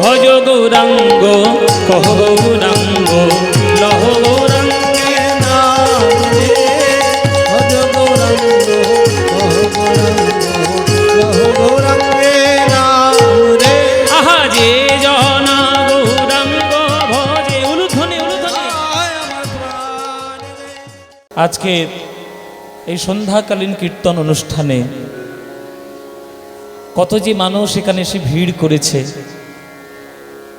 ভজ গৌরাঙ্গ কহ গৌরাঙ্গ লহ গৌরাঙ্গে নাম রে, ভজ গৌরাঙ্গ কহ গৌরাঙ্গ লহ গৌরাঙ্গে নাম রে। আহা যে জন গৌরাঙ্গ ভজে, উলুধ্বনি উলুধ্বনি। আজকে এই সন্ধ্যাকালীন কীর্তন অনুষ্ঠানে কত যে মানুষ এখানে এসে ভিড় করেছে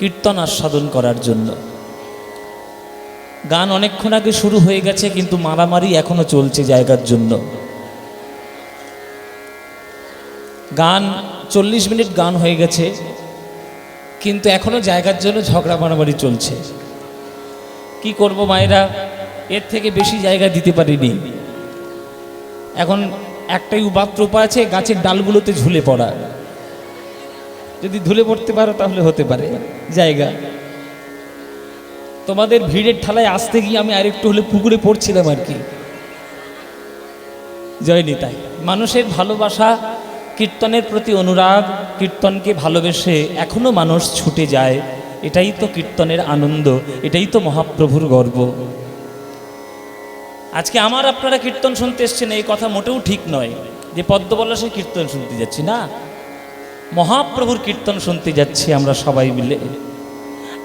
কীর্তন আস্বাদন করার জন্য। গান অনেকক্ষণ আগে শুরু হয়ে গেছে, কিন্তু মারামারি এখনো চলছে জায়গার জন্য। গান 40 মিনিট গান হয়ে গেছে, কিন্তু এখনো জায়গার জন্য ঝগড়া মারামারি চলছে। কি করব মায়েরা, এর থেকে বেশি জায়গা দিতে পারিনি। এখন একটাই উপাত্র উপায় আছে, গাছের ডালগুলোতে ঝুলে পড়া। যদি ঝুলে পড়তে পারো তাহলে হতে পারে জায়গা। তোমাদের ভিড়ের ঠালায় আসতে গিয়ে আমি আরেকটু হলে পুকুরে পড়ছিলাম আর কি। জয়নি তাই মানুষের ভালোবাসা, কীর্তনের প্রতি অনুরাগ, কীর্তনকে ভালোবেসে এখনো মানুষ ছুটে যায়। এটাই তো কীর্তনের আনন্দ, এটাই তো মহাপ্রভুর গর্ব। আজকে আমার আপনারা কীর্তন শুনতে এসছেন এই কথা মোটেও ঠিক নয় যে পদ্মপলাশে কীর্তন শুনতে যাচ্ছি, না, মহাপ্রভুর কীর্তন শুনতে যাচ্ছি আমরা সবাই মিলে।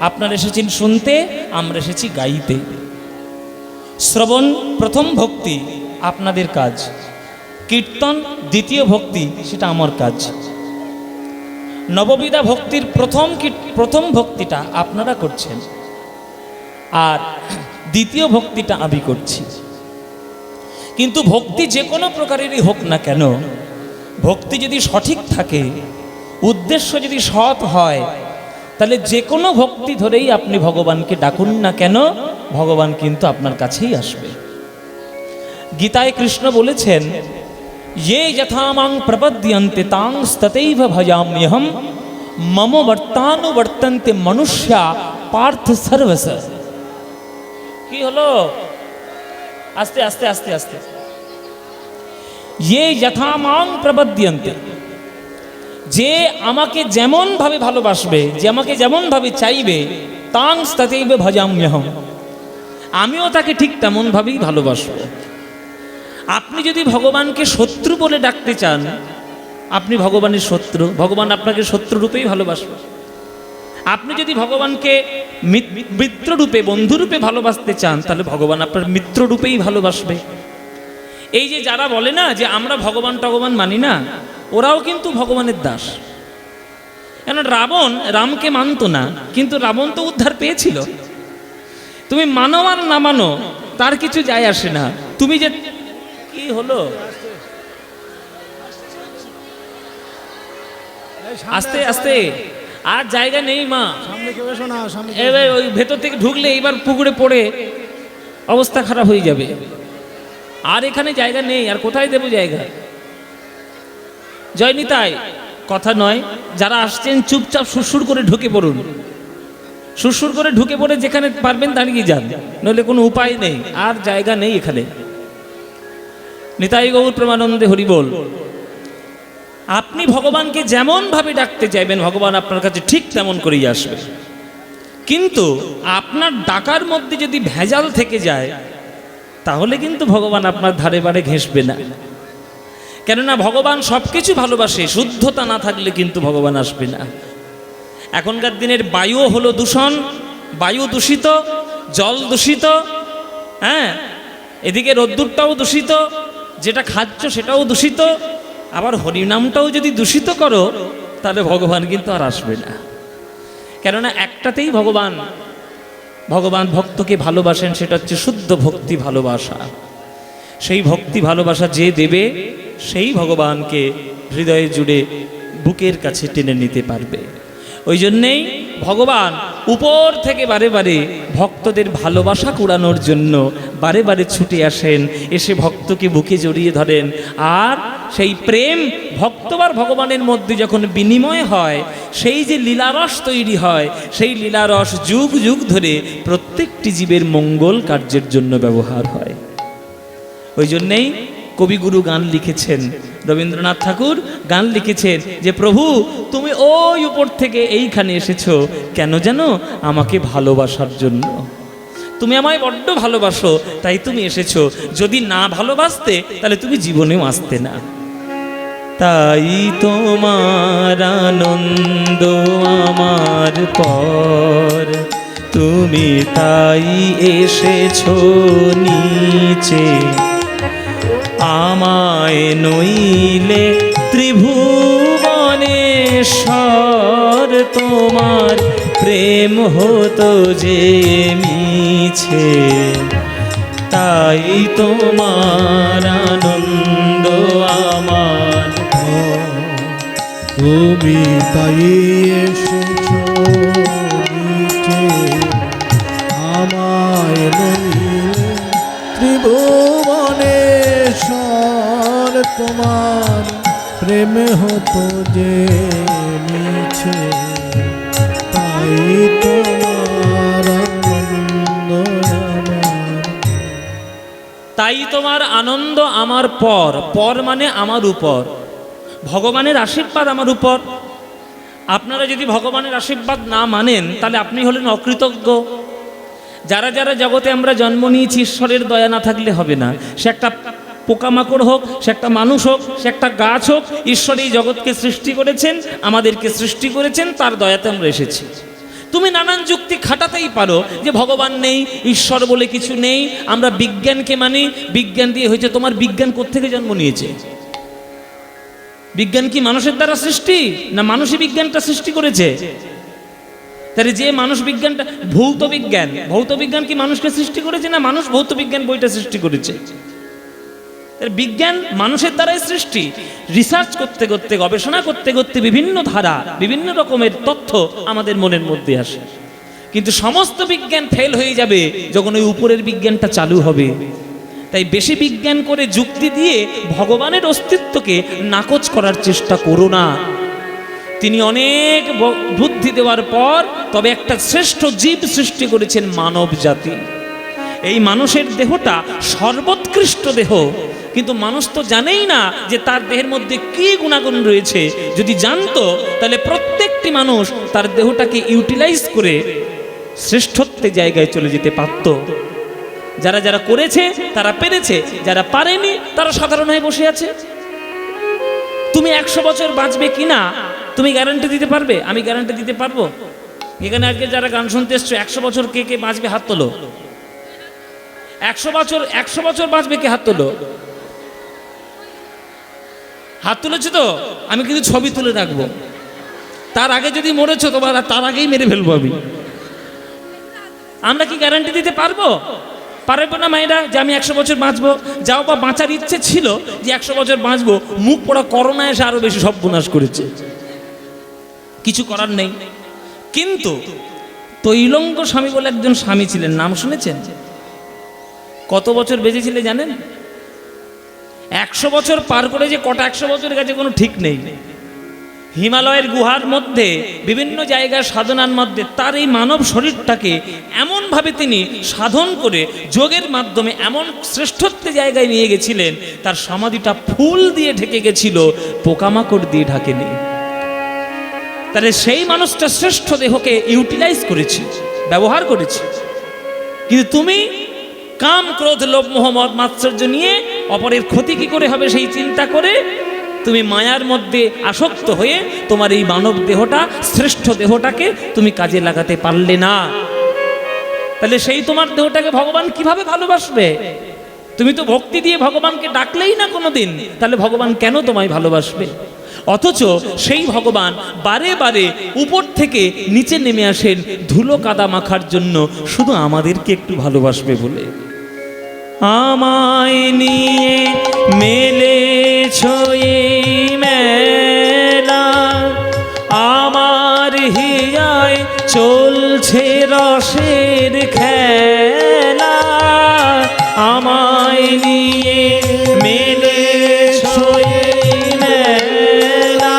আপনারা এসেছেন শুনতে, আমরা এসেছি গাইতে। শ্রবণ প্রথম ভক্তি আপনাদের কাজ, কীর্তন দ্বিতীয় ভক্তি সেটা আমার কাজ। নববিধা ভক্তির প্রথম ভক্তিটা আপনারা করছেন, আর দ্বিতীয় ভক্তিটা আমি করছি। কিন্তু ভক্তি যে কোনো প্রকারেরই হোক না কেন, ভক্তি যদি সঠিক থাকে, উদ্দেশ্য যদি সৎ হয়, তাহলে যে কোনো ভক্তি ধরেই আপনি ভগবানকে ডাকুন না কেন, ভগবান কিন্তু আপনার কাছেই আসবে। গীতায় কৃষ্ণ বলেছেন, ये यथा मां प्रपद्यन्ते तां तथैव भजाम्यहं मम वर्तानुवर्तन्ते मनुष्या पार्थ सर्वस। কি হলো, আস্তে আস্তে আস্তে আস্তে। ये यथा मां प्रपद्यन्ते, যে আমাকে যেমন ভাবে ভালোবাসবে, যে আমাকে যেমন ভাবে চাইবে, তাং তথৈব ভজাম্যহম, আমিও তাকে ঠিক তেমন ভাবেই ভালোবাসবো। আপনি যদি ভগবানকে শত্রু বলে ডাকতে চান, আপনি ভগবানের শত্রু, ভগবান আপনাকে শত্রু রূপেই ভালোবাসবে। আপনি যদি ভগবানকে মিত্র রূপে, বন্ধু রূপে ভালোবাসতে চান, তাহলে ভগবান আপনার মিত্র রূপেই ভালোবাসবে। এই যে যারা বলে না যে আমরা ভগবান টগবান মানি না, ওরাও কিন্তু ভগবানের দাস। কেন রাবণ রামকে মানত না, কিন্তু রাবণ তো উদ্ধার পেয়েছিল। তুমি মানো আর না মানো তার কিছু যায় আসে না। তুমি যে কি হলো, আস্তে আস্তে, আর জায়গা নেই মা, এবার ওই ভেতর থেকে ঢুকলে এবার পুকুরে পড়ে অবস্থা খারাপ হয়ে যাবে। আর এখানে জায়গা নেই, আর কোথায় দেবো জায়গা। জয়নিতাই কথা নয়, যারা আসছেন চুপচাপ সুরসুর করে ঢুকে পড়ুন, সুরসুর করে ঢুকে পড়ে যেখানে পারবেন দাঁড়িয়ে যান, নইলে কোনো উপায় নেই, আর জায়গা নেই এখানে। নিতাই গৌর প্রেমানন্দে হরি বল। আপনি ভগবানকে যেমন ভাবে ডাকতে চাইবেন, ভগবান আপনার কাছে ঠিক তেমন করেই আসবে। কিন্তু আপনার ডাকার মধ্যে যদি ভেজাল থেকে যায়, তাহলে কিন্তু ভগবান আপনার ধারে বারে ঘেঁষবে না। কেননা ভগবান সবকিছু ভালোবাসে, শুদ্ধতা না থাকলে কিন্তু ভগবান আসবে না। এখনকার দিনের বায়ু হলো দূষণ, বায়ু দূষিত, জল দূষিত, হ্যাঁ, এদিকে রোদ্দুরটাও দূষিত, যেটা খাচ্ছ সেটাও দূষিত, আবার হরিনামটাও যদি দূষিত করো, তাহলে ভগবান কিন্তু আর আসবে না। কেননা একটাতেই ভগবান ভক্তকে ভালোবাসেন, সেটা হচ্ছে শুদ্ধ ভক্তি ভালোবাসা। সেই ভক্তি ভালোবাসা যে দেবে, সেই ভগবানকে হৃদয়ে জুড়ে বুকের কাছে টেনে নিতে পারবে। ওই জন্যেই ভগবান উপর থেকে বারে বারে ভক্তদের ভালোবাসা কুড়ানোর জন্য বারে বারে ছুটে আসেন, এসে ভক্তকে বুকে জড়িয়ে ধরেন। আর সেই প্রেম ভক্ত আর ভগবানের মধ্যে যখন বিনিময় হয়, সেই যে লীলারস তৈরি হয়, সেই লীলারস যুগ যুগ ধরে প্রত্যেকটি জীবের মঙ্গল কার্যের জন্য ব্যবহার হয়। ওই জন্যেই কবিগুরু গান লিখেছেন, রবীন্দ্রনাথ ঠাকুর গান লিখেছেন যে প্রভু তুমি ওই উপর থেকে এইখানে এসেছো কেন জানো? আমাকে ভালোবাসার জন্য। তুমি আমায় বড্ড ভালোবাসো, তাই তুমি এসেছো। যদি না ভালোবাসতে তাহলে তুমি জীবনেও আসতে না। তাই তোমার আনন্দ আমার পর, তুমি তাই এসেছো নিচে। আমায় নইলে ত্রিভুবনেশ্বর, তোমার প্রেম হতো যে মিছে। তাই তোমার আনন্দ আমার, তুমি তাই এসেছো নিচে। আমায় নইলে ত্রিভুবনেশ্বর, তোমার প্রেম হতো যে মিছে। তাই তোমার আনন্দ আমার, তাই তোমার আনন্দ আমার পর। পর মানে আমার উপর, ভগবানের আশীর্বাদ আমার উপর। আপনারা যদি ভগবানের আশীর্বাদ না মানেন তাহলে আপনি হলেন অকৃতজ্ঞ। যারা যারা জগতে আমরা জন্ম নিয়েছি, ঈশ্বরের দয়া না থাকলে হবে না। সে একটা পোকামাকড় হোক, সে একটা মানুষ হোক, সে একটা গাছ হোক, ঈশ্বর এই জগৎকে সৃষ্টি করেছেন, আমাদেরকে সৃষ্টি করেছেন, তার দয়াতে আমরা এসেছি। তুমি নানান যুক্তি খাটাতেই পারো যে ভগবান নেই, ঈশ্বর বলে কিছু নেই, আমরা বিজ্ঞানকে মানি, বিজ্ঞান দিয়ে হয়েছে। তোমার বিজ্ঞান কোত্থেকে জন্ম নিয়েছে? বিজ্ঞান কি মানুষের দ্বারা সৃষ্টি, না মানুষই বিজ্ঞানটা সৃষ্টি করেছে? তাহলে যে মানুষ বিজ্ঞানটা, ভৌত বিজ্ঞান, ভৌত বিজ্ঞান কি মানুষকে সৃষ্টি করেছে, না মানুষ ভৌত বিজ্ঞান বইটা সৃষ্টি করেছে? বিজ্ঞান মানুষের দ্বারাই সৃষ্টি। রিসার্চ করতে করতে, গবেষণা করতে করতে বিভিন্ন ধারা, বিভিন্ন রকমের তথ্য আমাদের মনের মধ্যে আসে। কিন্তু সমস্ত বিজ্ঞান ফেল হয়ে যাবে যখন ওই উপরের বিজ্ঞানটা চালু হবে। তাই বেশি বিজ্ঞান করে যুক্তি দিয়ে ভগবানের অস্তিত্বকে নাকচ করার চেষ্টা করো না। তিনি অনেক বুদ্ধি দেওয়ার পর তবে একটা শ্রেষ্ঠ জীব সৃষ্টি করেছেন, মানব জাতি। এই মানুষের দেহটা সর্বোৎকৃষ্ট দেহ, কিন্তু মানুষ তো জানেই না যে তার দেহের মধ্যে কি গুণাগুণ রয়েছে। যদি জানতো তাহলে প্রত্যেকটি মানুষ তার দেহটাকে ইউটিলাইজ করে শ্রেষ্ঠত্বের জায়গায় চলে যেতে পারত। যারা যারা করেছে তারা পেরেছে, যারা পারেনি তারা সাধারণ হয়ে বসে আছে। তুমি 100 বছর বাঁচবে কিনা তুমি গ্যারান্টি দিতে পারবে? আমি গ্যারান্টি দিতে পারবো? এখানে আজকে যারা গান শুনতে এসছো, 100 বছর কে কে বাঁচবে হাত তোলো। 100 বছর বাঁচবে কে? হাত তোলো। হাত তুলেছো তো? আমি কিন্তু ছবি তুলে রাখবো। তার আগে যদি মরেছো তোমার, তার আগেই মেরে ফেলবো আমি। আমরা কি গ্যারান্টি দিতে পারবো? পারবো না মায়েরা যে আমি 100 বছর বাঁচবো। যাও বা বাঁচার ইচ্ছে ছিল যে 100 বছর বাঁচবো, মুখ পড়া করোনা এসে আরো বেশি সর্বনাশ করেছে। কিছু করার নেই। কিন্তু তৈলঙ্গ স্বামী বলে একজন স্বামী ছিলেন, নাম শুনেছেন? কত বছর বেঁচেছিলেন জানেন? 100 বছর পার করে যে কটা 100 বছরের কাছে কোনো ঠিক নেই। হিমালয়ের গুহার মধ্যে বিভিন্ন জায়গায় সাধনার মধ্যে তার এই মানব শরীরটাকে এমনভাবে তিনি সাধন করে যোগের মাধ্যমে এমন শ্রেষ্ঠত্বের জায়গায় নিয়ে গেছিলেন, তার সমাধিটা ফুল দিয়ে ঢেকে গেছিল, পোকামাকড় দিয়ে ঢাকেনি। তাহলে সেই মানুষটা শ্রেষ্ঠ দেহকে ইউটিলাইজ করেছে, ব্যবহার করেছে। কিন্তু তুমি কাম, ক্রোধ, লোভ, মোহ, মদ, মাৎসর্য নিয়ে অপরের ক্ষতি কি করে হবে সেই চিন্তা করে তুমি মায়ার মধ্যে আসক্ত হয়ে তোমার এই মানব দেহটা, শ্রেষ্ঠ দেহটাকে তুমি কাজে লাগাতে পারলে না। তাহলে সেই তোমার দেহটাকে ভগবান কিভাবে ভালোবাসবে? তুমি তো ভক্তি দিয়ে ভগবানকে ডাকলেই না কোনোদিন, তাহলে ভগবান কেন তোমায় ভালোবাসবে? অথচ সেই ভগবান বারে বারে উপর থেকে নিচে নেমে আসেন ধুলো কাদা মাখার জন্য, শুধু আমাদেরকে একটু ভালোবাসবে বলে। আমায় নিয়ে মেলেছো এই মেলা, আমার হিয়ায় চলছে রসের খেলা। আমায় নিয়ে মেলেছো এই মেলা,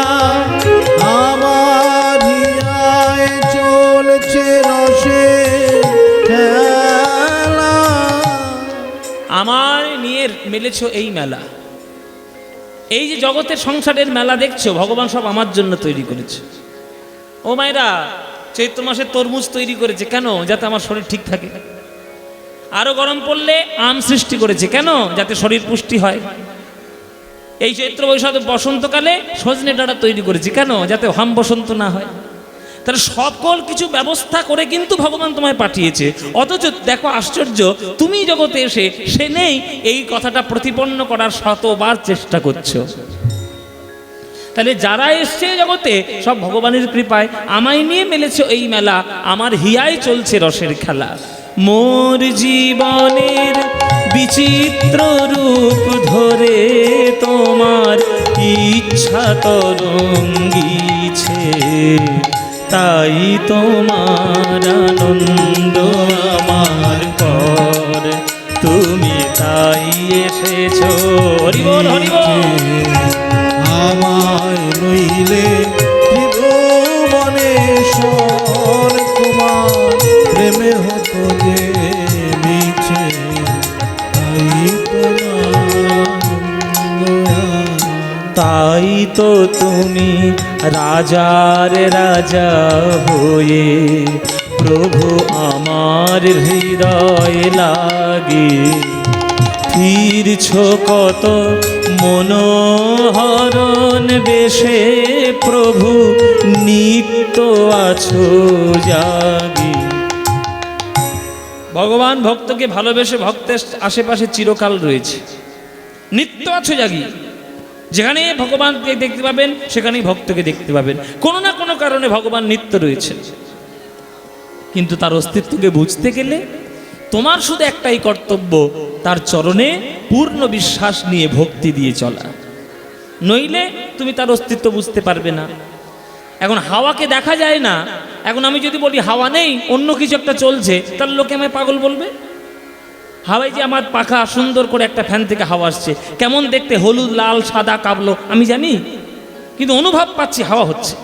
আমার হিয়ায় চলছে রসের খেলা। আমার নিয়ে মেলেছো এই মেলা। এই যে জগতের সংসারের মেলা দেখছো, ভগবান সব আমার জন্য তৈরি করেছে। ও মায়েরা, চৈত্র মাসে তরমুজ তৈরি করেছে কেন? যাতে আমার শরীর ঠিক থাকে। আরো গরম পড়লে আম সৃষ্টি করেছে কেন? যাতে শরীর পুষ্টি হয়। এই চৈত্র বৈশাখ বসন্তকালে সজনে ডাঁটা তৈরি করেছে কেন? যাতে হাম বসন্ত না হয়। তাহলে সকল কিছু ব্যবস্থা করে কিন্তু ভগবান তোমায় পাঠিয়েছে। অথচ দেখো আশ্চর্য, তুমি জগতে এসে সে নেই, এই কথাটা প্রতিপন্ন করার শতবার চেষ্টা করছো। তাহলে যারা এসছে জগতে সব ভগবানের কৃপায়, আমায় নিয়ে মেলেছে এই মেলা, আমার হিয়ায় চলছে রসের খেলা। মোর জীবনের বিচিত্র রূপ ধরে তোমার ইচ্ছা তরঙ্গিছে, তাই তোমার আনন্দ আমার পর, তুমি তাই এসেছো। হরি বল, হরি বল। আমায় নইলে ত্রিভুবনেশ্বর তোমার প্রেমে হতো যে মিছে, তাই তো তুমি রাজার রাজা হয়ে প্রভু আমার হৃদয় লাগে, ফিরছ কত মনোহরণ বেশে, প্রভু নিত্য আছো জাগি। ভগবান ভক্তকে ভালোবেসে ভক্তের আশেপাশে চিরকাল রয়েছে, নিত্য আছো জাগি। যেখানে ভগবানকে দেখতে পাবেন সেখানেই ভক্তকে দেখতে পাবেন। কোনো না কোনো কারণে ভগবান নিত্য রয়েছে। কিন্তু তার অস্তিত্বকে বুঝতে গেলে তোমার শুধু একটাই কর্তব্য, তার চরণে পূর্ণ বিশ্বাস নিয়ে ভক্তি দিয়ে চলা। নইলে তুমি তার অস্তিত্ব বুঝতে পারবে না। এখন হাওয়াকে দেখা যায় না, এখন আমি যদি বলি হাওয়া নেই, অন্য কিছু একটা চলছে, তাহলে লোকে আমায় পাগল বলবে। হাওয়ায় যে আমার পাখা সুন্দর করে একটা ফ্যান থেকে হাওয়া আসছে, কেমন দেখতে, হলুদ লাল সাদা কাবলো আমি জানি, কিন্তু অনুভব পাচ্ছি হাওয়া হচ্ছে,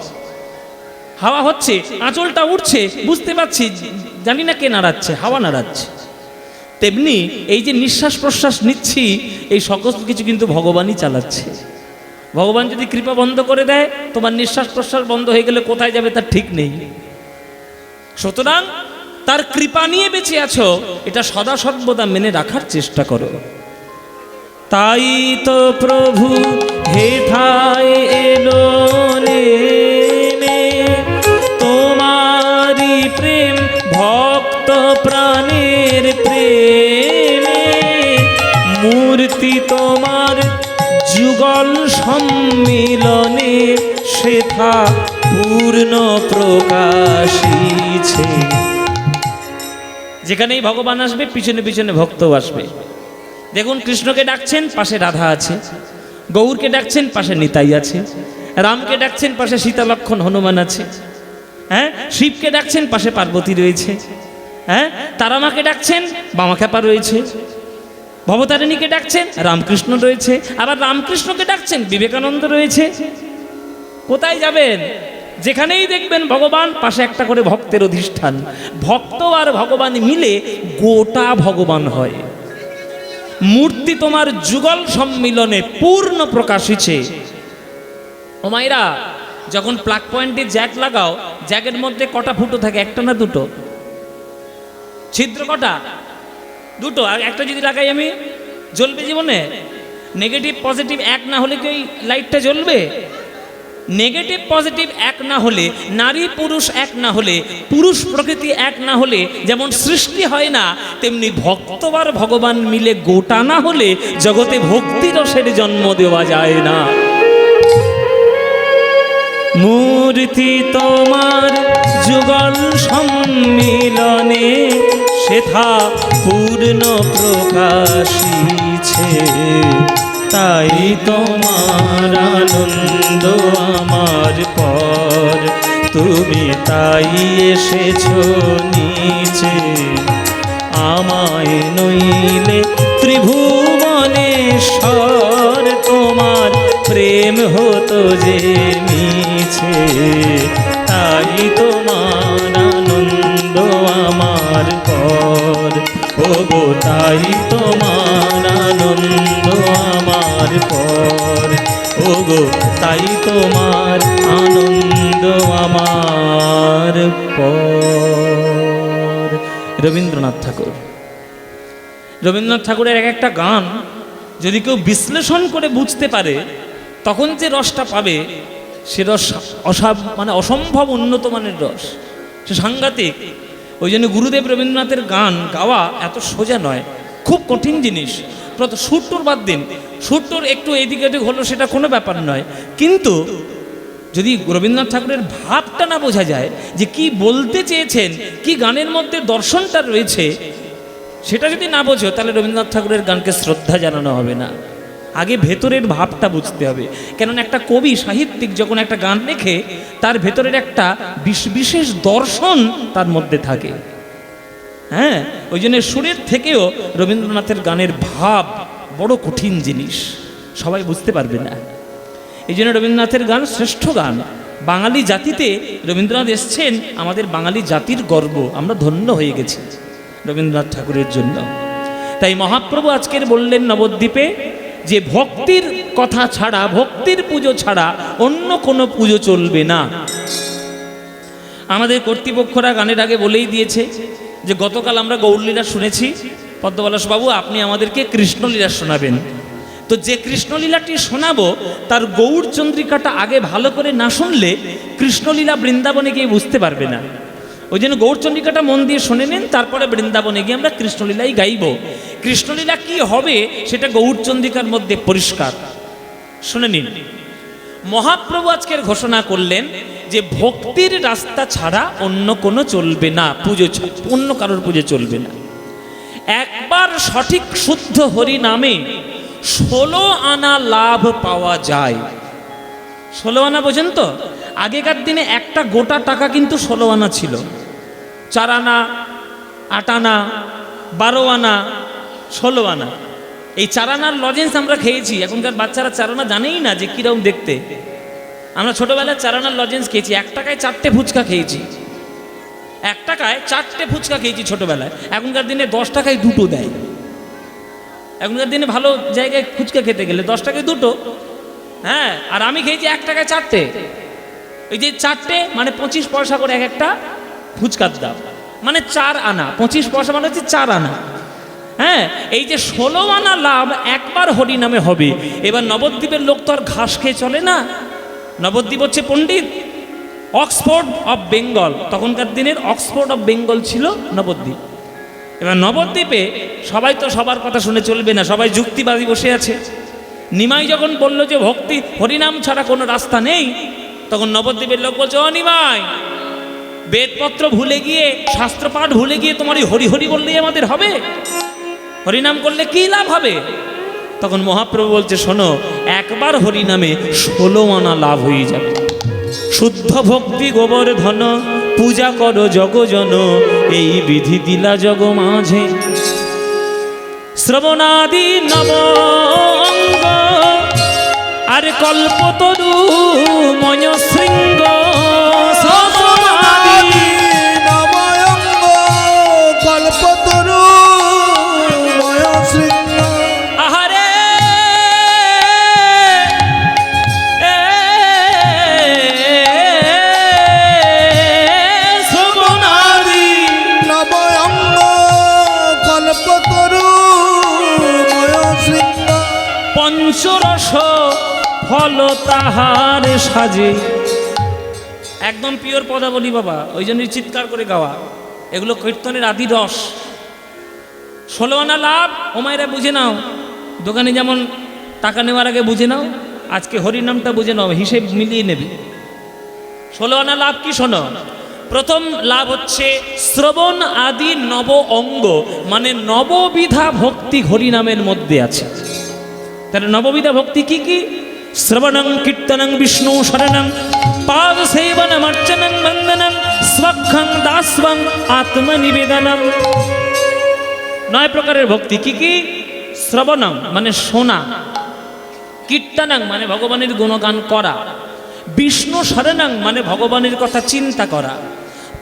হাওয়া হচ্ছে, আঁচলটা উঠছে, বুঝতে পারছি, জানি না কে নাড়াচ্ছে, হাওয়া নাড়াচ্ছে। তেমনি এই যে নিঃশ্বাস প্রশ্বাস নিচ্ছি, এই সকল কিছু কিন্তু ভগবানই চালাচ্ছে। ভগবান যদি কৃপা বন্ধ করে দেয়, তোমার নিঃশ্বাস প্রশ্বাস বন্ধ হয়ে গেলে কোথায় যাবে তার ঠিক নেই। সুতরাং তার কৃপা নিয়ে বেঁচে আছো, এটা সদা সর্বদা মেনে রাখার চেষ্টা করো। তাই তো প্রভু হেথায় এলো নেমে, তোমারি প্রেম ভক্ত প্রাণের প্রেমে, মূর্তি তোমার যুগল সম্মিলনে, সেথা পূর্ণ প্রকাশিছে। যেখানেই ভগবান আসবে পিছনে পিছনে ভক্তও আসবে। দেখুন, কৃষ্ণকে ডাকছেন, পাশে রাধা আছে। গৌরকে ডাকছেন, পাশে নিতাই আছে। রামকে ডাকছেন, পাশে সীতা লক্ষ্মণ হনুমান আছে। হ্যাঁ, শিবকে ডাকছেন, পাশে পার্বতী রয়েছে। হ্যাঁ, তারামাকে ডাকছেন, বামাখ্যাপা রয়েছে। ভবতারিণীকে ডাকছেন, রামকৃষ্ণ রয়েছে। আবার রামকৃষ্ণকে ডাকছেন, বিবেকানন্দ রয়েছে। কোথায় যাবেন? যেখানেই দেখবেন ভগবান, পাশে একটা করে ভক্তের অধিষ্ঠান। ভক্ত আর ভগবান মিলে গোটা ভগবান হয়। মূর্তি তোমার যুগল সম্মিলনে পূর্ণ প্রকাশিছে। ও মায়েরা, যখন প্লাগ পয়েন্টে জ্যাক লাগাও, জ্যাকের মধ্যে কটা ফুটো থাকে? একটা না দুটো? ছিদ্র কটা? দুটো। আর একটা যদি লাগাই আমি, জ্বলবে জীবনে? নেগেটিভ পজিটিভ এক না হলে কি ওই লাইটটা জ্বলবে? নেগেটিভ পজিটিভ এক না হলে, নারী পুরুষ এক না হলে, পুরুষ প্রকৃতি এক না হলে যেমন সৃষ্টি হয় না, তেমনি ভক্তবার ভগবান মিলে গোটা না হলে জগতে ভক্তি রসের জন্ম দেওয়া যায় না। মূর্তি তোমার যুগল সম্মিলনে, সেথা পূর্ণ প্রকাশিছে। তাই তোমার আনন্দ আমার পর, তুমি তাই এসেছো নিচে। আমায় নইলে ত্রিভুবনেশ্বর তোমার প্রেম হতো যে মিছে। তাই তোমার আনন্দ আমার পর, ও গো তাই তোমার আনন্দ আমার পর। গো, তাই তোমার আনন্দ আমার পর। রবীন্দ্রনাথ ঠাকুর। রবীন্দ্রনাথ ঠাকুরের এক একটা গান যদি কেউ বিশ্লেষণ করে বুঝতে পারে, তখন যে রসটা পাবে সে রস মানে অসম্ভব উন্নত মানের রস, সে সাংঘাতিক। ওই জন্য গুরুদেব রবীন্দ্রনাথের গান গাওয়া এত সোজা নয়, খুব কঠিন জিনিস। সুরটোর বাদ দিন, সুরটোর একটু এদিকে ওদিক হলো সেটা কোনো ব্যাপার নয়, কিন্তু যদি রবীন্দ্রনাথ ঠাকুরের ভাবটা না বোঝা যায় যে কি বলতে চেয়েছেন, কি গানের মধ্যে দর্শনটা রয়েছে, সেটা যদি না বোঝো তাহলে রবীন্দ্রনাথ ঠাকুরের গানকে শ্রদ্ধা জানানো হবে না। আগে ভেতরের ভাবটা বুঝতে হবে। কেননা একটা কবি সাহিত্যিক যখন একটা গান লেখে, তার ভেতরের একটা বিশেষ দর্শন তার মধ্যে থাকে। হ্যাঁ, ওই জন্য সুরের থেকেও রবীন্দ্রনাথের গানের ভাব বড় কঠিন জিনিস, সবাই বুঝতে পারবে না। এই জন্য রবীন্দ্রনাথের গান শ্রেষ্ঠ গান। বাঙালি জাতিতে রবীন্দ্রনাথ এসছেন, আমাদের বাঙালি জাতির গর্ব, আমরা ধন্য হয়ে গেছি রবীন্দ্রনাথ ঠাকুরের জন্য। তাই মহাপ্রভু আজকের বললেন নবদ্বীপে যে ভক্তির কথা ছাড়া, ভক্তির পুজো ছাড়া অন্য কোনো পুজো চলবে না। আমাদের কর্তৃপক্ষরা গানের আগে বলেই দিয়েছে যে গতকাল আমরা গৌরলীলা শুনেছি, পদ্মপলাশ বাবু আপনি আমাদেরকে কৃষ্ণলীলা শোনাবেন। তো যে কৃষ্ণলীলাটি শোনাবো তার গৌর চন্দ্রিকাটা আগে ভালো করে না শুনলে কৃষ্ণলীলা বৃন্দাবনে গিয়ে বুঝতে পারবে না। ওই জন্য গৌরচন্দ্রিকাটা মন দিয়ে শুনে নেন, তারপরে বৃন্দাবনে গিয়ে আমরা কৃষ্ণলীলাই গাইব। কৃষ্ণলীলা কি হবে সেটা গৌরচন্দ্রিকার মধ্যে পরিষ্কার, শুনে নিন। মহাপ্রভু আজকের ঘোষণা করলেন যে ভক্তির রাস্তা ছাড়া অন্য কোনো চলবে না, পুজো অন্য কারোর পুজো চলবে না। একবার সঠিক শুদ্ধ হরি নামে 16 আনা লাভ পাওয়া যায়। 16 আনা বোঝেন তো? আগেকার দিনে একটা গোটা টাকা কিন্তু 16 আনা ছিল। 4 আনা, 8 আনা, 12 আনা, 16 আনা। এই 4 আনার লজেন্স আমরা খেয়েছি। এখনকার বাচ্চারা 4 আনা জানেই না যে কিরকম দেখতে। আমরা ছোটবেলায় 4 আনার লজেন্স খেয়েছি, 1 টাকায় 4টে ফুচকা খেয়েছি। 1 টাকায় 4টে ফুচকা খেয়েছি ছোটবেলায়। এখনকার দিনে 10 টাকায় 2টো দেয়। এখনকার দিনে ভালো জায়গায় ফুচকা খেতে গেলে 10 টাকায় 2টো। হ্যাঁ, আর আমি খেয়েছি 1 টাকায় 4টে। ওই যে 4টে মানে 25 পয়সা করে এক একটা ফুচকার দাম, মানে 4 আনা। 25 পয়সা মানে হচ্ছে 4 আনা। হ্যাঁ, এই যে 16 আনা লাভ একবার হরি নামে হবে। এবার নবদ্বীপের লোক তো আর ঘাস খেয়ে চলে না। নবদ্বীপ হচ্ছে পণ্ডিত, অক্সফোর্ড অফ বেঙ্গল। তখনকার দিনের অক্সফোর্ড অফ বেঙ্গল ছিল নবদ্বীপ। এবার নবদ্বীপে সবাই তো সবার কথা শুনে চলবে না, সবাই যুক্তিবাদী বসে আছে। নিমাই যখন বলল যে ভক্তি হরিনাম ছাড়া কোনো রাস্তা নেই, তখন নবদ্বীপের লোক বলছে, ও নিমাই, বেদপত্র ভুলে গিয়ে, শাস্ত্রপাঠ ভুলে গিয়ে তোমার এই হরি হরি বললেই আমাদের হবে? হরিনাম করলে কি লাভ হবে? তখন মহাপ্রভু বলছে, শোনো, একবার হরিনামে 16 আনা লাভ হয়ে যাবে। শুদ্ধ ভক্তি গোবর্ধন পূজা করো জগজন, এই বিধি দিলা জগ মাঝে। শ্রবণাদি নব অঙ্গ আর কল্পতরু ময় শৃঙ্গ। শ্রবণাদি নব অঙ্গ কল্পতরু ময় শৃঙ্গ। আহারে শ্রবণাদি নব অঙ্গ কল্পতরু ময় শৃঙ্গ। পঞ্চরস ফল তাহার সাজে। একদম পিওর পদাবলী বাবা, ওই জন্যই চিৎকার করে গাওয়া। এগুলো কীর্তনের আদি রস। 16 আনা লাভ ও মায়েরা বুঝে নাও। দোকানে যেমন টাকা নেওয়ার আগে বুঝে নাও, আজকে হরিনামটা বুঝে নাও, হিসেব মিলিয়ে নেবে। 16 আনা লাভ কি শোনো। প্রথম লাভ হচ্ছে শ্রবণ আদি নব অঙ্গ, মানে নববিধা ভক্তি হরিনামের মধ্যে আছে। তাহলে নববিধা ভক্তি কি কি? শ্রবণং কীর্তনং বিষ্ণু শরণং পাদ সেবনম অর্চনং বন্দনম স্বক্ষং দাস্বং আত্মনিবেদনম। 9 প্রকারের ভক্তি কি কি? শ্রবণং মানে শোনা, কীর্তনং মানে ভগবানের গুণগান করা, বিষ্ণু শরণং মানে ভগবানের কথা চিন্তা করা,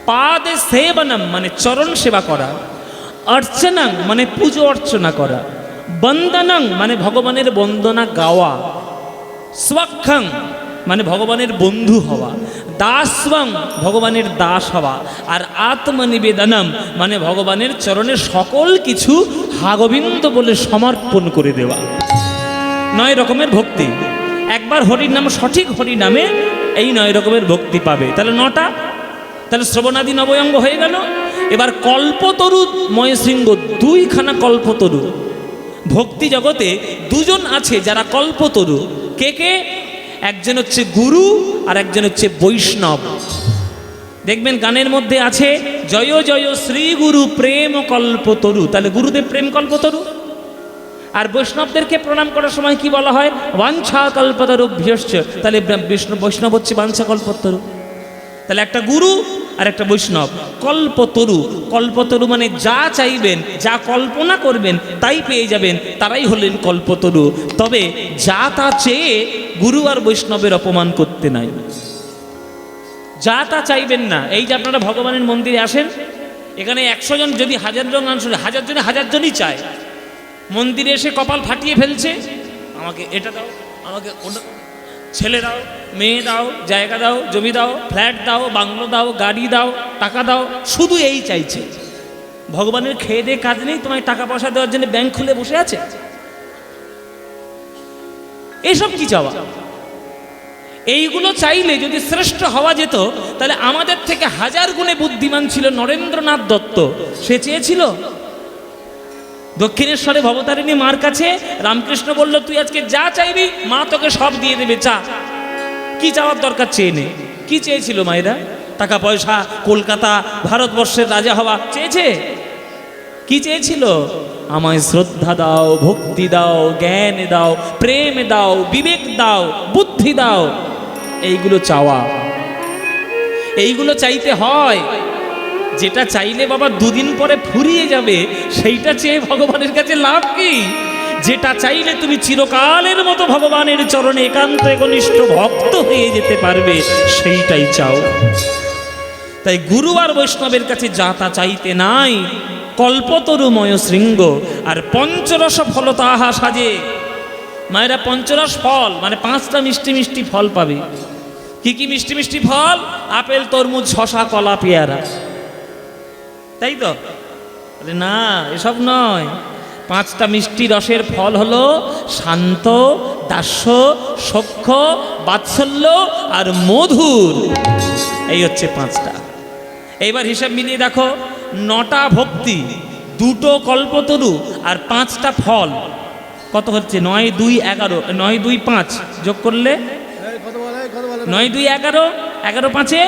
পাদে সেবনম মানে চরণ সেবা করা, অর্চনং মানে পুজো অর্চনা করা, বন্দনং মানে ভগবানের বন্দনা গাওয়া, স্বাক্ষং মানে ভগবানের বন্ধু হওয়া, দাসবং ভগবানের দাস হওয়া, আর আত্মনিবেদনম মানে ভগবানের চরণে সকল কিছু হাগোবিন্দ বলে সমর্পণ করে দেওয়া। 9 রকমের ভক্তি। একবার হরির নাম, সঠিক হরি নামে এই 9 রকমের ভক্তি পাবে। তাহলে 9টা, তাহলে শ্রবণাদি নবয়ঙ্গ হয়ে গেল। এবার কল্পতরু ময়শৃঙ্গ, 2খানা কল্পতরু। ভক্তি জগতে 2জন আছে যারা কল্পতরু। কে কে? একজন হচ্ছে গুরু আর একজন হচ্ছে বৈষ্ণব। দেখবেন গানের মধ্যে আছে জয় জয় শ্রী গুরু প্রেম কল্পতরু, তাহলে গুরুদেব প্রেম কল্পতরু। আর বৈষ্ণবদেরকে প্রণাম করার সময় কি বলা হয়? বাঞ্ছা কল্পতরুভ্যশ্চ, তাহলে বৈষ্ণব হচ্ছে বাঞ্ছা কল্পতরু। তাহলে একটা গুরু আর একটা বৈষ্ণব। কল্পতরু, কল্পতরু মানে যা চাইবেন, যা কল্পনা করবেন তাই পেয়ে যাবেন, তারাই হলেন কল্পতরু। তবে যা তা চেয়ে গুরু আর বৈষ্ণবের অপমান করতে নাই। যা তা চাইবেন না। এই যে আপনারা ভগবানের মন্দিরে আসেন, এখানে 100 জন যদি 1000 জন মানুষ, 1000 জনে 1000 জনই চায়। মন্দিরে এসে কপাল ফাটিয়ে ফেলছে, আমাকে এটা দাও, আমাকে ওটা, ছেলে দাও, মেয়ে দাও, জায়গা দাও, জমি দাও, ফ্ল্যাট দাও, বাংলো দাও, গাড়ি দাও, টাকা দাও, শুধু এই চাইছে। ভগবানের খেয়ে দিয়ে কাজ নেই, তোমায় টাকা পয়সা দেওয়ার জন্য ব্যাংক খুলে বসে আছে। এসব কি চাওয়া? এইগুলো চাইলে যদি শ্রেষ্ঠ হওয়া যেত, তাহলে আমাদের থেকে 1000 গুণে বুদ্ধিমান ছিল নরেন্দ্রনাথ দত্ত। সে চেয়েছিল দক্ষিণেশ্বরে ভবতারিণী মার কাছে রামকৃষ্ণ বলল, তুই আজকে যা চাইবি মা তোকে সব দিয়ে দেবে, চা। কি চাওয়ার দরকার চেয়ে নে। কি চেয়েছিল মায়েরা? টাকা পয়সা, কলকাতা, ভারতবর্ষের রাজা হওয়া চেয়েছে? কি চেয়েছিল? আমায় শ্রদ্ধা দাও, ভক্তি দাও, জ্ঞান দাও, প্রেম দাও, বিবেক দাও, বুদ্ধি দাও। এইগুলো চাওয়া, এইগুলো চাইতে হয়। যেটা চাইলে বাবা 2 দিন পরে ফুরিয়ে যাবে, সেইটা চেয়ে ভগবানের কাছে লাভ কি? যেটা চাইলে তুমি চিরকালের মতো ভগবানের চরণে একান্ত একনিষ্ঠ ভক্ত হয়ে যেতে পারবে, সেইটাই চাও। তাই গুরু আর বৈষ্ণবের কাছে যা তা চাইতে নাই। কল্পতরুময় শৃঙ্গ আর পঞ্চরস ফল তাহা সাজে। মায়েরা পঞ্চরস ফল মানে 5টা মিষ্টি মিষ্টি ফল পাবে। কি কি মিষ্টি মিষ্টি ফল? আপেল, তরমুজ, শশা, কলা, পেয়ারা, তাই তো? না, এসব নয়। 5টা মিষ্টি রসের ফল হলো শান্ত, দাস্য, সখ্য, বাৎসল্য আর মধুর। এই হচ্ছে 5টা। এইবার হিসাব মিলিয়ে দেখো, 9টা ভক্তি, 2টো কল্পতরু আর 5টা ফল, কত হচ্ছে? 9 2 11, 9 2 5 যোগ করলে 9 2 11, 11 5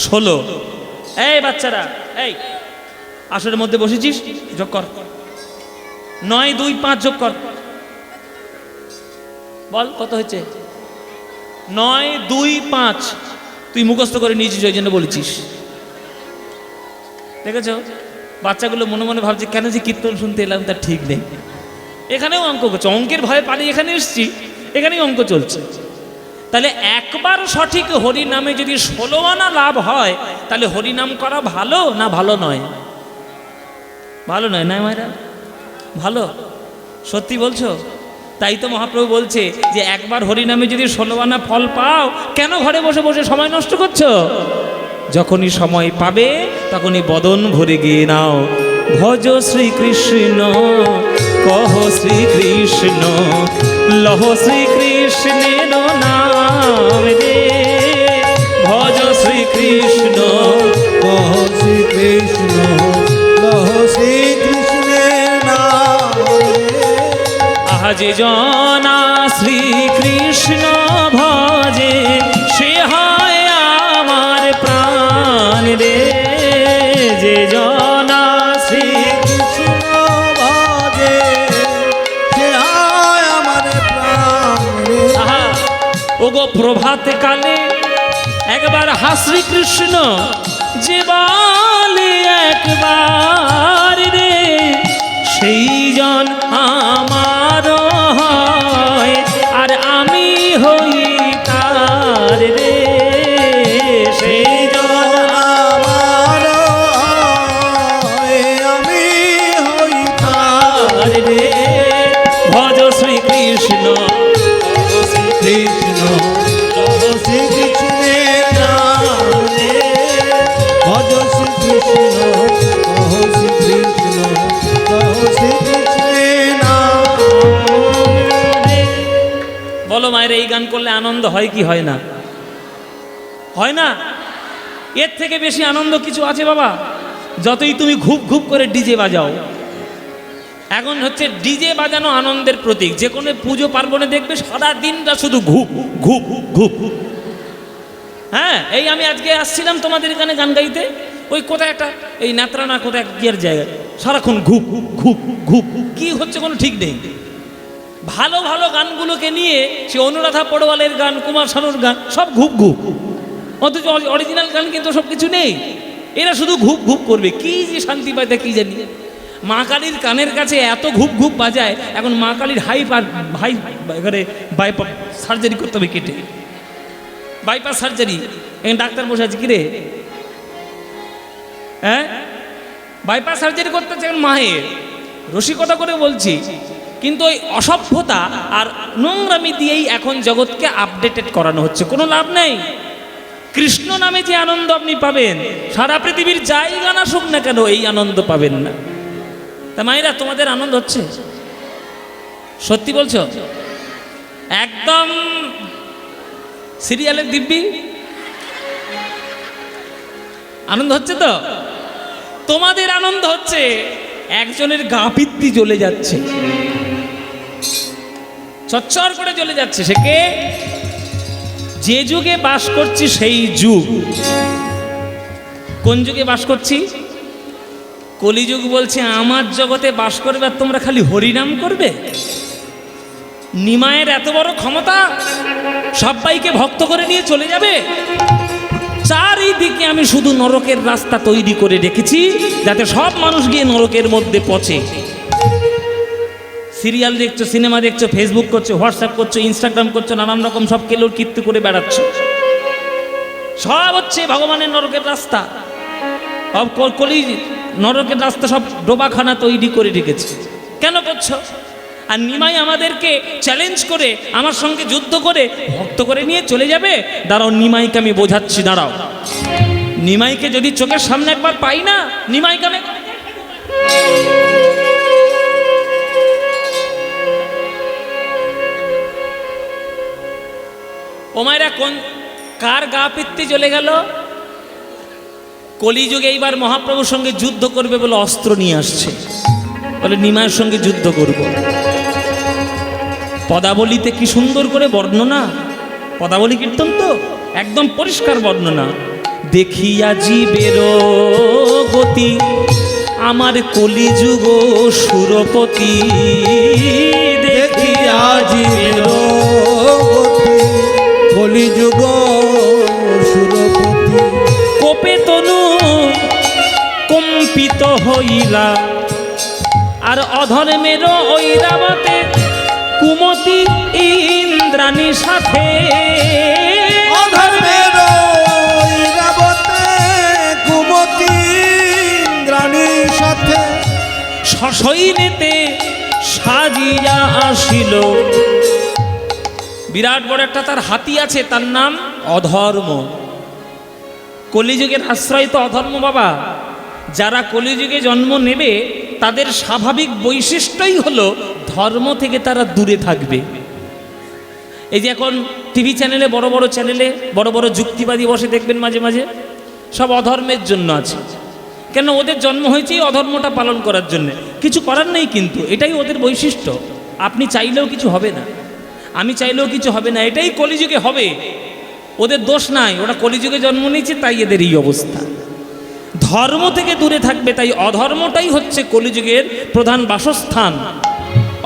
16। এই বাচ্চারা, এই আসরের মধ্যে বসেছিস, যোগ কর। 9 2 5 যোগ কর, বল কত হচ্ছে? 9 2 5। তুই মুখস্থ করে নিয়েছিস, ওই জন্য বলেছিস। দেখেছ, বাচ্চাগুলো মনে মনে ভাবছে কেন যে কীর্তন শুনতে এলাম, তার ঠিক নেই। এখানেও অঙ্ক করছে, অঙ্কের ভয়ে পালিয়ে এখানে এসছি, এখানেই অঙ্ক চলছে। তাহলে একবার সঠিক হরি নামে যদি 16 আনা লাভ হয়, তাহলে হরি নাম করা ভালো না ভালো নয়? ভালো নয় না মায়েরা? ভালো। সত্যি বলছো? তাই তো মহাপ্রভু বলছে যে একবার হরি নামে যদি 16 আনা ফল পাও, কেন ঘরে বসে বসে সময় নষ্ট করছো? যখনই সময় পাবে তখনই বদন ভরে গিয়ে নাও, ভজ শ্রীকৃষ্ণ, কহ শ্রীকৃষ্ণ, লহ শ্রীকৃষ্ণের নাম রে। ভজ শ্রীকৃষ্ণ, কহ শ্রীকৃষ্ণ, লহ শ্রীকৃষ্ণের নাম রে। আজ জনা শ্রীকৃষ্ণ ভজে, সে হয় আমার প্রাণ রে। যে জনা শ্রীকৃষ্ণ ভজে, সে হয় আমার প্রাণ রে। আহা, ওগো প্রভাত কালে একবার হা শ্রীকৃষ্ণ, যে বলে একবার রে, সেই জন আমার হয়, আর আমি হই তার রে। সেই জন আমার হয়, আমি হই তার আর রে। ভজ শ্রীকৃষ্ণ, মায়ের এই গান করলে আনন্দ হয় কি হয় না? হয় না? এর থেকে বেশি আনন্দ কিছু আছে বাবা? যতই তুমি ঘুপ ঘুপ করে ডিজে বাজাও, এখন হচ্ছে ডিজে বাজানো আনন্দের প্রতীক। যে কোনো পুজো পার্বণে দেখবে সারা দিনটা শুধু ঘুপ ঘুপ ঘুপ। হ্যাঁ, এই আমি আজকে আসছিলাম তোমাদের এখানে গান গাইতে, ওই কোথায় একটা এই নেত্রানা কোথায় এক গিয়ার জায়গায় সারাক্ষণ ঘুপ ঘুপ ঘুপ। কি হচ্ছে কোনো ঠিক নেই। ভালো ভালো গানগুলোকে নিয়ে সে অনুরাধা পড়োয়ালের গান, কুমার শানুর গান সব ঘুপ ঘুপ, অথচ অরিজিনাল গান কিন্তু সব কিছু নেই। এরা শুধু ঘুপ ঘুপ করবে, কি যে শান্তি পায় তা কি জানি। মা কালীর কানের কাছে এত ঘুপ ঘুপ বাজায়, এখন মা কালীর হাই এখানে বাইপাস সার্জারি করতে হবে, কেটে বাইপাস সার্জারি। এখন ডাক্তার বসে আছে, কিরে হ্যাঁ বাইপাস সার্জারি করতে চান মায়ের, রসিকতা করে বলছি। কিন্তু ওই অসভ্যতা আর নোংরামি দিয়েই এখন জগৎকে আপডেটেড করানো হচ্ছে, কোনো লাভ নেই। কৃষ্ণ নামে যে আনন্দ আপনি পাবেন, সারা পৃথিবীর যাই গান আসুক না কেন এই আনন্দ পাবেন না। তা মায়েরা, তোমাদের আনন্দ হচ্ছে? সত্যি বলছো? একদম সিরিয়ালের দিব্যি আনন্দ হচ্ছে তো? তোমাদের আনন্দ হচ্ছে, একজনের গা পিত্তি জ্বলে যাচ্ছে, চচ্চর করে জ্বলে যাচ্ছে। সে কে? যে যুগে বাস করছি সেই যুগ। কোন যুগে বাস করছি? কলিযুগ বলছে আমার জগতে বাস করবে আর তোমরা খালি হরিনাম করবে। নিমায়ের এত বড় ক্ষমতা, সবাইকে ভক্ত করে নিয়ে চলে যাবে। চারিদিকে আমি শুধু নরকের রাস্তা তৈরি করে রেখেছি, যাতে সব মানুষ গিয়ে নরকের মধ্যে পচে। সিরিয়াল দেখছো, সিনেমা দেখছো, ফেসবুক করছো, হোয়াটসঅ্যাপ করছো, ইনস্টাগ্রাম করছো, নানান রকম সব কেলোর কীর্তি করে বেড়াচ্ছ। সব হচ্ছে ভগবানের নরকের রাস্তা। কলি নরকের রাস্তা সব ডোবাখানা তৈরি করে রেখেছে। কেন করছো? আর নিমাই আমাদেরকে চ্যালেঞ্জ করে আমার সঙ্গে যুদ্ধ করে ভক্ত করে নিয়ে চলে যাবে। দাঁড়াও, নিমাইকে আমি বোঝাচ্ছি, দাঁড়াও। নিমাইকে যদি চোখের সামনে একবার পাই না, নিমাইকে আমি ওমায়রা কোন কার গা পিত্তি চলে গেল? কলিযুগে এইবার মহাপ্রভুর সঙ্গে যুদ্ধ করবে বলে অস্ত্র নিয়ে আসছে, বলে নিমায়ের সঙ্গে যুদ্ধ করব। পদাবলিতে কি সুন্দর করে বর্ণনা, পদাবলী কীর্তন তো একদম পরিষ্কার বর্ণনা। দেখিয়া জীবের গতি আমার কলিযুগ সুরপতি, দেখিয়া জীবের গতি কলিযুগ সুরপতি। কোপে তনু কম্পিত হইলা আর অধর্মের ঐরাবতে কুমতি ইন্দ্রাণী সাথে। অধর্মের ঐরাবতে কুমতি ইন্দ্রাণীর সাথে সসৈন্যেতে সাজিয়া আসিল। বিরাট বড় একটা তার হাতি আছে, তার নাম অধর্ম। কলিযুগের আশ্রয় তো অধর্ম বাবা। যারা কলিযুগে জন্ম নেবে তাদের স্বাভাবিক বৈশিষ্ট্যই হলো ধর্ম থেকে তারা দূরে থাকবে। এই যে এখন টিভি চ্যানেলে, বড় বড় চ্যানেলে বড় বড় যুক্তিবাদী বসে দেখবেন মাঝে মাঝে, সব অধর্মের জন্য আছে। কেন? ওদের জন্ম হয়েছে অধর্মটা পালন করার জন্য। কিছু করার নেই, কিন্তু এটাই ওদের বৈশিষ্ট্য। আপনি চাইলেও কিছু হবে না, আমি চাইলেও কিছু হবে না, এটাই কলিযুগে হবে। ওদের দোষ নাই, ওরা কলিযুগে জন্ম নিয়েছে তাই এদের এই অবস্থা। ধর্ম থেকে দূরে থাকবে, তাই অধর্মটাই হচ্ছে কলিযুগের প্রধান বাসস্থান।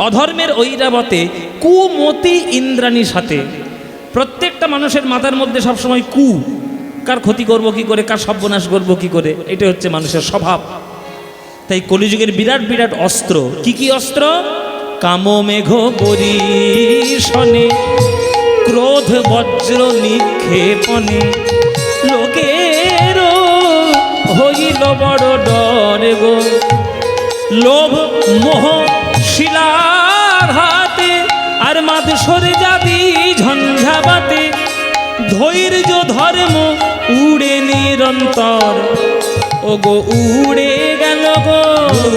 অধর্মের ঐরাবতে কুমতি ইন্দ্রাণীর সাথে। প্রত্যেকটা মানুষের মাথার মধ্যে সবসময় কু, কার ক্ষতি করব কি করে, কার সর্বনাশ করব কি করে, এটা হচ্ছে মানুষের স্বভাব। তাই কলিযুগের বিরাট বিরাট অস্ত্র। কি কি অস্ত্র? কাম মেঘ বরিশনে ক্রোধ বজ্র নিক্ষেপণে লোকের হইল বড় ডর গো। লোভ মোহ শিলাঘাতে আর মাদ সরে যাবি ঝঞ্ঝাবাতে। ধৈর্য ধর্ম উড়ে নিরন্তর, ও গো উড়ে গেল গো,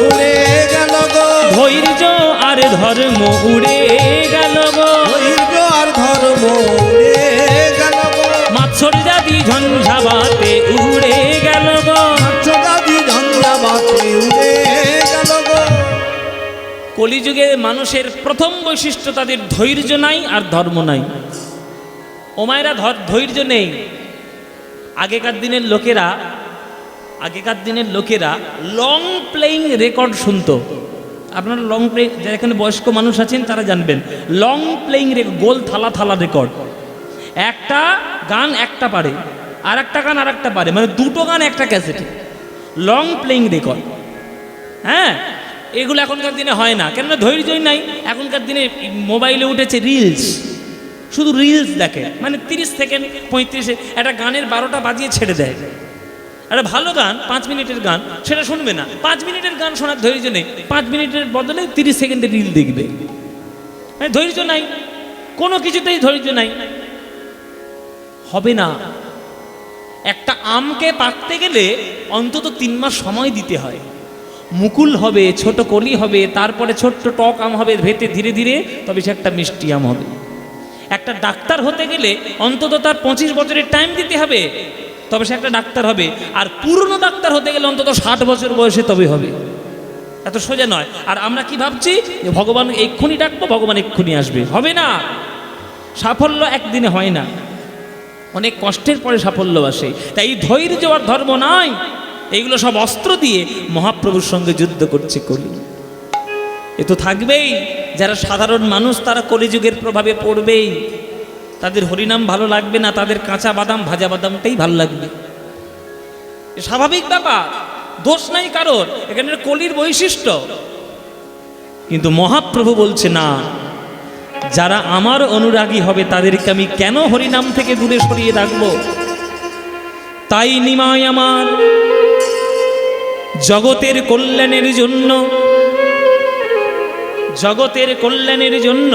উড়ে গেল গো। ধৈর্য আর ধর্ম উড়ে গেল গো, ধৈর্য আর ধর্ম উড়ে গেল গো, মাৎসর্যাদি ঝঞ্ঝাবাতে উড়ে গেল গো। মাৎসর্যাদি ঝঞ্ঝাবাতে উড়ে গেল গো। কলিযুগে মানুষের প্রথম বৈশিষ্ট্য তাদের ধৈর্য নাই আর ধর্ম নাই। ও মায়েরা, ধৈর্য নেই। আগেকার দিনের লোকেরা লং প্লেইং রেকর্ড শুনতো। আপনারা লং প্লে, যারা এখানে বয়স্ক মানুষ আছেন তারা জানবেন, লং প্লেইং গোল থালা থালা রেকর্ড। একটা গান একটা পারে, আর একটা গান আর একটা পারে, মানে দুটো গান একটা ক্যাসেটে, লং প্লেইং রেকর্ড। হ্যাঁ, এগুলো এখনকার দিনে হয় না, কেননা ধৈর্যই নাই। এখনকার দিনে মোবাইলে উঠেছে রিলস, শুধু রিলস দেখে, মানে 30 সেকেন্ড 35 একটা গানের 12টা বাজিয়ে ছেড়ে দেয়। একটা ভালো গান 5 মিনিটের গান সেটা শুনবে না, 5 মিনিটের গান শোনার ধৈর্য নেই, 5 মিনিটের বদলে 30 সেকেন্ডের রিল দেখবে। মানে ধৈর্য নাই, কোনো কিছুতেই ধৈর্য নাই, হবে না। একটা আমকে পাকতে গেলে অন্তত 3 মাস সময় দিতে হয়। মুকুল হবে, ছোট কলি হবে, তারপরে ছোট্ট টক আম হবে, ভেতে ধীরে ধীরে তবে সে একটা মিষ্টি আম হবে। একটা ডাক্তার হতে গেলে অন্তত তার 25 বছরের টাইম দিতে হবে, তবে সে একটা ডাক্তার হবে। আর পুরনো ডাক্তার হতে গেলে অন্তত 60 বছর বয়সে তবে হবে। এত সোজা নয়। আর আমরা কি ভাবছি যে ভগবান এক্ষুনি ডাকবো, ভগবান এক্ষুনি আসবে, হবে না। সাফল্য একদিনে হয় না, অনেক কষ্টের পরে সাফল্য আসে। তাই এই ধৈর্য আর ধর্ম নাই, এইগুলো সব অস্ত্র দিয়ে মহাপ্রভুর সঙ্গে যুদ্ধ করছে কলি। এ তো থাকবেই। যারা সাধারণ মানুষ তারা কলিযুগের প্রভাবে পড়বেই। তাদের হরিনাম ভালো লাগবে না, তাদের কাঁচা বাদাম ভাজা বাদামটাই ভালো লাগবে। স্বাভাবিক ব্যাপার, দোষ নাই কারোর, এখানে কলির বৈশিষ্ট্য। কিন্তু মহাপ্রভু বলছে না, যারা আমার অনুরাগী হবে তাদেরকে আমি কেন হরিনাম থেকে দূরে সরিয়ে রাখবো। তাই নিমাই আমার জগতের কল্যাণের জন্য, জগতের কল্যাণের জন্য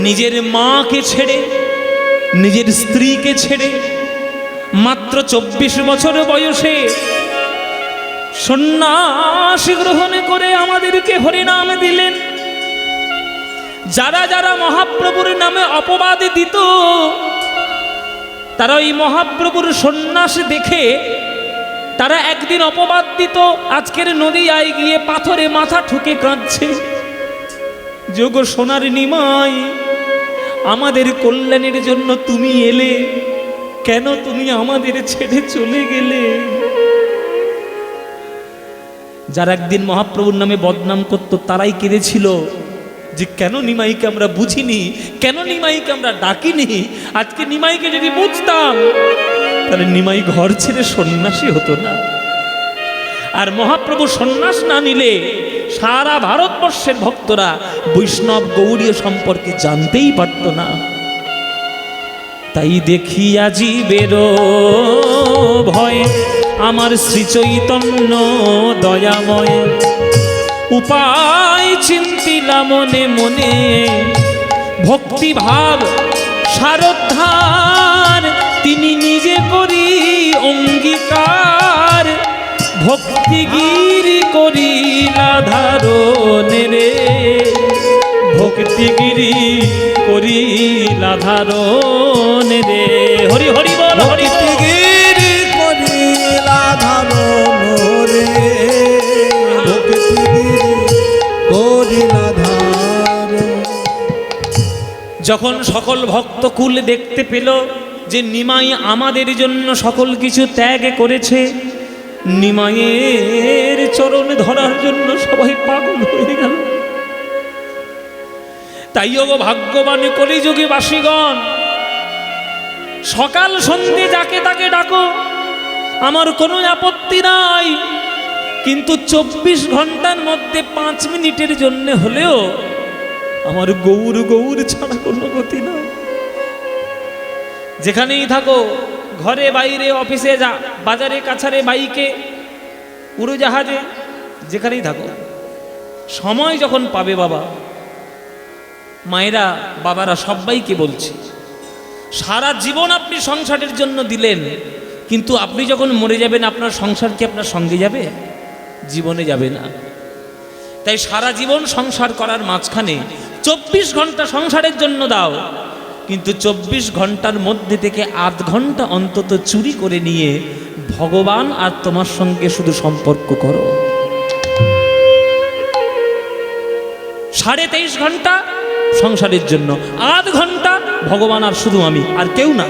নিজের মাকে ছেড়ে, নিজের স্ত্রীকে ছেড়ে মাত্র 24 বছর বয়সে সন্ন্যাস গ্রহণ করে আমাদেরকে হরিনাম দিলেন। যারা যারা মহাপ্রভুর নামে অপবাদ দিত, তারা ওই মহাপ্রভুর সন্ন্যাস দেখে তারা একদিন অপবাদ দিত, আজকের নদীয়ায় গিয়ে পাথরে মাথা ঠুকে কাঁদছে, যোগ সোনার নিমাই, আমাদের কল্যাণের জন্য তুমি এলে, কেন তুমি আমাদের ছেড়ে চলে গেলে। যারা একদিন মহাপ্রভুর নামে বদনাম করত তারাই কেঁদেছিল যে কেন নিমাইকে আমরা বুঝিনি, কেন নিমাইকে আমরা ডাকিনি। আজকে নিমাইকে যদি বুঝতাম তাহলে নিমাই ঘর ছেড়ে সন্ন্যাসী হতো না। আর মহাপ্রভু সন্ন্যাস না নিলে সারা ভারতবর্ষের ভক্তরা বৈষ্ণব গৌড়ীয় সম্পর্কে জানতেই পারত না। তাই দেখি আজি বেরো ভয় আমার শ্রী চৈতন্য দয়াময়, উপায় চিন্তিলা মনে মনে, ভক্তিভাব সারোদ্ধার তিনি নিজে করি অঙ্গীকার, ভক্তিগিরি করিলা ধারণে রে, ভক্তিগিরি করিলা ধারণে রে। হরি হরি বল, হরি ভক্তিগিরি করিলা ধারণ রে, ভক্তিগিরি করিলা ধারণ। যখন সকল ভক্তকুল দেখতে পেল যে নিমাই আমাদের জন্য সকল কিছু ত্যাগ করেছে, নিমাইয়ের চরণ ধরার জন্য সবাই পাগল হয়ে গেল। তাই ও ভাগ্যবান কলিযুগী বাসীগণ, সকাল সন্ধে যাকে তাকে ডাকো, আমার কোনো আপত্তি নাই, কিন্তু 24 ঘন্টার মধ্যে 5 মিনিটের জন্য হলেও আমার গৌর গৌর ছাড়া কোনো গতি নয়। যেখানেই থাকো, ঘরে বাইরে, অফিসে, বাজারে কাছারে, বাইকে, উড়োজাহাজে, যেখানেই থাকো, সময় যখন পাবে বাবা, মায়েরা বাবারা সবাইকে বলছি, সারা জীবন আপনি সংসারের জন্য দিলেন, কিন্তু আপনি যখন মরে যাবেন আপনার সংসার কি আপনার সঙ্গে যাবে? জীবনে যাবে না। তাই সারা জীবন সংসার করার মাঝখানে 24 ঘন্টা সংসারের জন্য দাও, কিন্তু 24 ঘন্টার মধ্যে থেকে আধ ঘন্টা অন্তত চুরি করে নিয়ে ভগবান আর তোমার সঙ্গে শুধু সম্পর্ক করো। 23.5 ঘন্টা সংসারের জন্য, আধ ঘন্টা ভগবান আর শুধু আমি, আর কেউ না।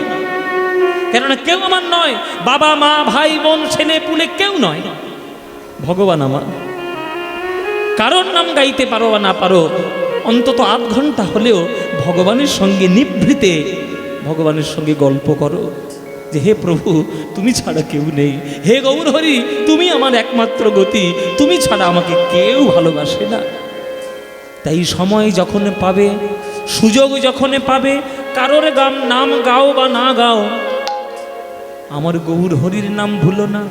কেননা কেউ আমার নয়, বাবা মা ভাই বোন ছেলে পুলে কেউ নয়, ভগবান আমার। কারোর নাম গাইতে পারো বা না পারো, অন্তত আধ ঘন্টা হলেও ভগবানের সঙ্গে নিভৃতে ভগবানের সঙ্গে গল্প করো যে হে প্রভু তুমি ছাড়া কেউ নেই, হে গৌর হরি তুমি আমার একমাত্র গতি, তুমি ছাড়া আমাকে কেউ ভালোবাসে না। তাই সময় যখন পাবে, সুযোগ যখন পাবে, কারোর নাম গাও বা না গাও, আমার গৌর হরির নাম ভুলো না।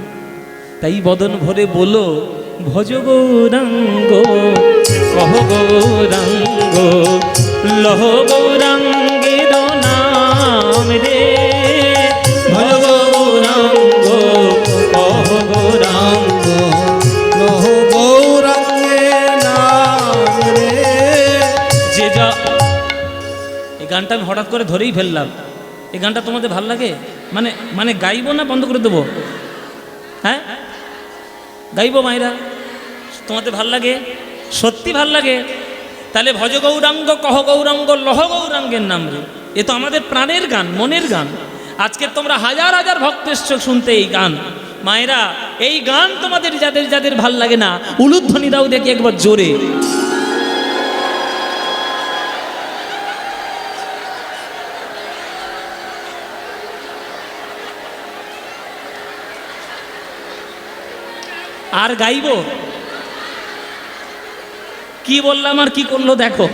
তাই বদন ভরে বলো ভজ গৌরাঙ্গ কহ গৌরাঙ্গ লহ গৌরাঙ্গের নাম রে, ভজ গৌরাঙ্গ কহ গৌরাঙ্গ লহ গৌরাঙ্গের নাম রে। যে যা এই গানটা আমি হঠাৎ করে ধরেই ফেললাম। এই গানটা তোমাদের ভাল লাগে? মানে গাইবো না বন্ধ করে দেবো? হ্যাঁ গাইবো মায়েরা, তোমাদের ভাল লাগে? সত্যি ভাল লাগে? তাহলে ভজ গৌরাঙ্গ কহ গৌরাঙ্গ লহ গৌরাঙ্গের নাম রে, এ তো আমাদের প্রাণের গান, মনের গান। আজকে তোমরা হাজার হাজার ভক্ত এসছো শুনতে এই গান। মায়েরা এই গান তোমাদের যাদের যাদের ভাল লাগে না, উলুধ্বনি দাও দেখি একবার জোরে। আর গাইব? কি বললাম আর কি করলো দেখো।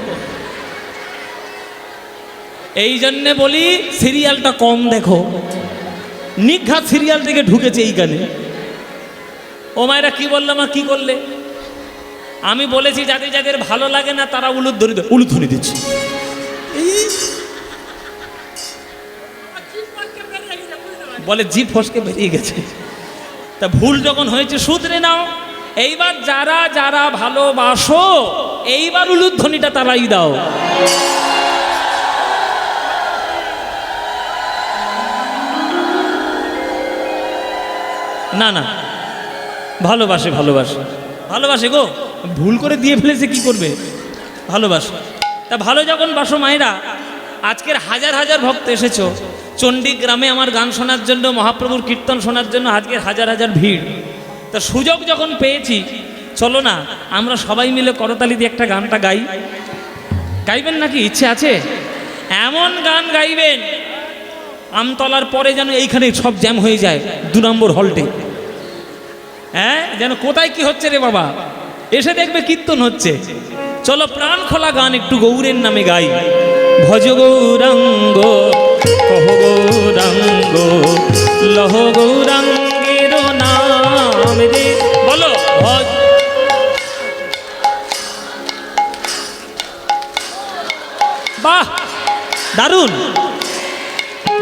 এই জন্যে বলি সিরিয়ালটা কম দেখো, নিঘাত সিরিয়াল থেকে ঢুকেছে এই গানে। ও মায়েরা কি বললাম আর কি করলে? আমি বলেছি যাদের যাদের ভালো লাগে না তারা উলুধ্বনি দিচ্ছে। বলে জিভ ফসকে বেরিয়ে গেছে। তা ভুল যখন হয়েছে শুধরে নাও। এইবার যারা যারা ভালোবাসো এইবার উলুধ্বনিটা তারাই দাও। না না ভালোবাসে ভালোবাসে ভালোবাসে গো, ভুল করে দিয়ে ফেলেছে কি করবে, ভালোবাসে। তা ভালো যখন বাসো মায়েরা, আজকের হাজার হাজার ভক্ত এসেছো চণ্ডীগ্রামে আমার গান শোনার জন্য, মহাপ্রভুর কীর্তন শোনার জন্য, আজকের হাজার হাজার ভিড়। তা সুযোগ যখন পেয়েছি চলো না আমরা সবাই মিলে করতালি দিয়ে একটা গানটা গাই। গাইবেন নাকি? ইচ্ছে আছে? এমন গান গাইবেন আমতলার পরে যেন এইখানে সব জ্যাম হয়ে যায়, 2 নম্বর হলটে। হ্যাঁ যেন কোথায় কি হচ্ছে রে বাবা, এসে দেখবে কীর্তন হচ্ছে। চলো প্রাণ খোলা গান একটু গৌরের নামে গাই। ভজ গৌরাঙ্গ কহ গৌরাঙ্গ লহ গৌরাঙ্গের নাম রে, বলো ভজ। বাহ দারুণ।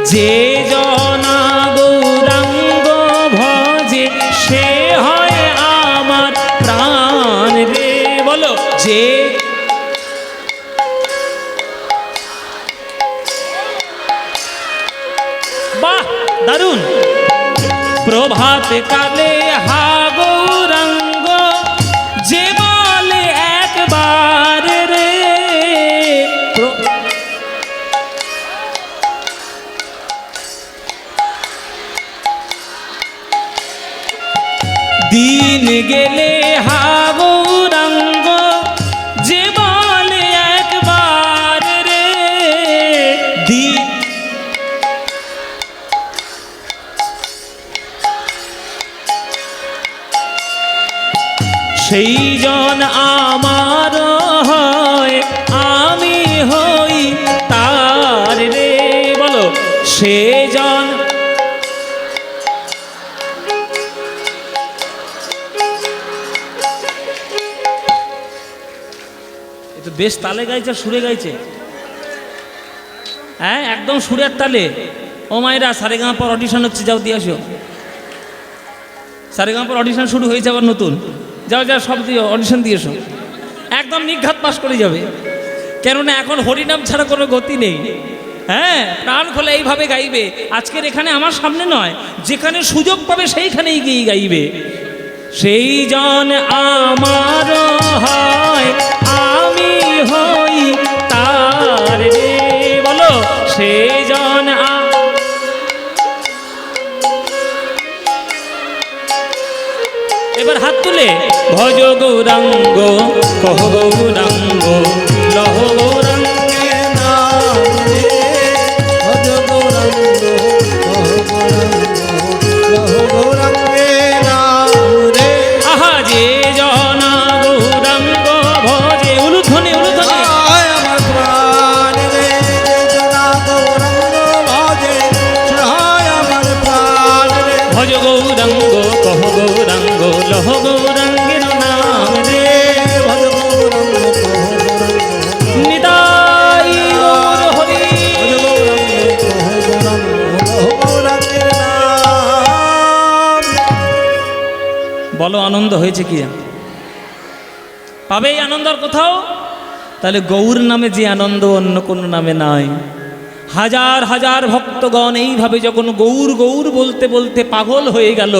যে জনা গৌরাঙ্গ ভজে সে হয় আমার প্রাণ রে, বলো যে। বাহ দারুণ। প্রভাত কালে হা গৌরাঙ্গ যে বলে একবার রে, দিন গেলে হা গৌরাঙ্গ যে বলে একবার রে, দিন সেই জন আমার হয় আমি হই তার রে, বলো সে জন। বেশ তালে গাইছে, সুরে গাইছে। হ্যাঁ একদম সুরের তালে। ও মায়েরা সারেগাঁ পর অডিশন হচ্ছে, যাও দিয়ে আসো। সারেগাঁ পর অডিশন শুরু হয়েছে আবার নতুন, যাও যাও সব দিয়ে অডিশন দিয়ে এসো। একদম নিঘাত পাশ করে যাবে। কেননা এখন হরিনাম ছাড়া কোনো গতি নেই। হ্যাঁ, প্রাণ খোলে এইভাবে গাইবে। আজকের এখানে আমার সামনে নয়, যেখানে সুযোগ পাবে সেইখানেই গিয়ে গাইবে। সেই জন আমার হয়, আমি হই তার রে, বলো সেই জন। এবার হাত তুলে ভজ গৌরাঙ্গ কহ গৌরাঙ্গ লহ গৌরাঙ্গে নাম রে ভজ গৌরাঙ্গ কহ গৌরাঙ্গ লহ গৌরাঙ্গে নাম রে। আহা যে জনা গৌরাঙ্গ ভজে, উলুধ্বনি উলুধ্বনি, হায় আমার প্রাণ রে যে জনা গৌরাঙ্গ ভজে, হায় আমার প্রাণ রে ভজ গৌরাঙ্গ কহ গৌরাঙ্গ লহ গৌরাঙ্গের নাম রে। ভজ গৌরাঙ্গ কহ গৌরাঙ্গ নিতাই গৌর হরি। ভজ গৌরাঙ্গ কহ গৌরাঙ্গ লহ গৌরাঙ্গের নাম। বলো আনন্দ হয়েছে কি? পাবে এই আনন্দ আর কোথাও? তাহলে গৌর নামে যে আনন্দ অন্য কোনো নামে নাই। হাজার হাজার ভক্তগণ এইভাবে যখন গৌর গৌর বলতে বলতে পাগল হয়ে গেল,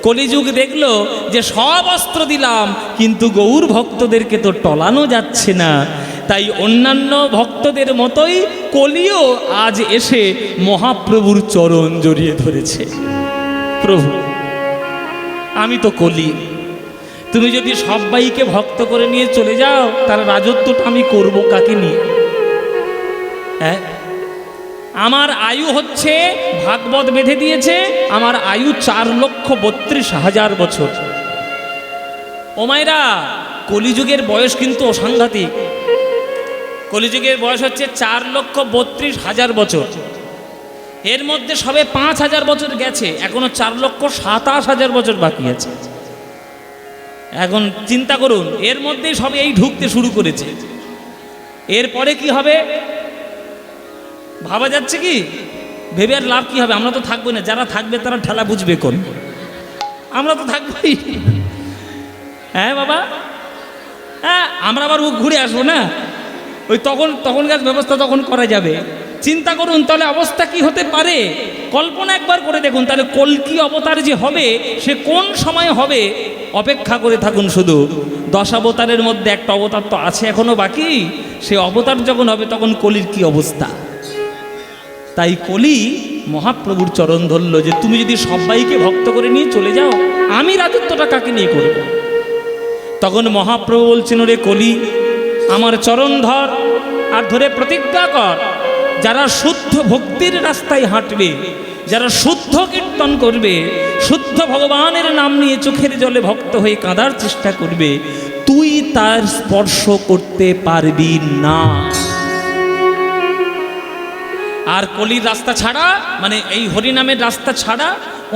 কলিযুগ দেখলো যে সব অস্ত্র দিলাম কিন্তু গৌর ভক্তদেরকে তো টলানো যাচ্ছে না। তাই অন্যান্য ভক্তদের মতোই কলিও আজ এসে মহাপ্রভুর চরণ জড়িয়ে ধরেছে। প্রভু, আমি তো কলি, তুমি যদি সবাইকে ভক্ত করে নিয়ে চলে যাও, তার রাজত্বটা আমি করব কাকে নিয়ে? হ্যাঁ, আমার আয়ু হচ্ছে, ভাগবত বেঁধে দিয়েছে, আমার আয়ু 4,32,000 বছর। ও মায়েরা, কলিযুগের বয়স কিন্তু অসাংঘাতিক। কলিযুগের বয়স হচ্ছে 4,32,000 বছর। এর মধ্যে সবে 5,000 বছর গেছে, এখনো 4,27,000 বছর বাকি আছে। এখন চিন্তা করুন, এর মধ্যে সবে এই ঢুকতে শুরু করেছে। এরপরে কি হবে ভাবা যাচ্ছে কি? ভেবে আর লাভ কি হবে? আমরা তো থাকবো না, যারা থাকবে তারা ঠেলা বুঝবে কোন, আমরা তো থাকবোই। হ্যাঁ বাবা, হ্যাঁ, আমরা আবার ঘুরে আসবো না, ওই তখনকার ব্যবস্থা তখন করা যাবে। চিন্তা করুন তাহলে অবস্থা কি হতে পারে, কল্পনা একবার করে দেখুন। তাহলে কল্কি অবতার যে হবে সে কোন সময় হবে, অপেক্ষা করে থাকুন শুধু। 10 অবতারের মধ্যে একটা অবতার তো আছে এখনো বাকি, সে অবতার যখন হবে তখন কলির কি অবস্থা। তাই কলি মহাপ্রভুর চরণ ধরল যে তুমি যদি সবাইকে ভক্ত করে নিয়ে চলে যাও, আমি রাজত্বটা কাকে নিয়ে করব? তখন মহাপ্রভু বলছেন, রে কলি, আমার চরণ ধর আর ধরে প্রতিজ্ঞা কর, যারা শুদ্ধ ভক্তির রাস্তায় হাঁটবে, যারা শুদ্ধ কীর্তন করবে, শুদ্ধ ভগবানের নাম নিয়ে চোখের জলে ভক্ত হয়ে কাঁদার চেষ্টা করবে, তুই তার স্পর্শ করতে পারবি না। আর কলির রাস্তা ছাড়া, মানে এই হরিনামের রাস্তা ছাড়া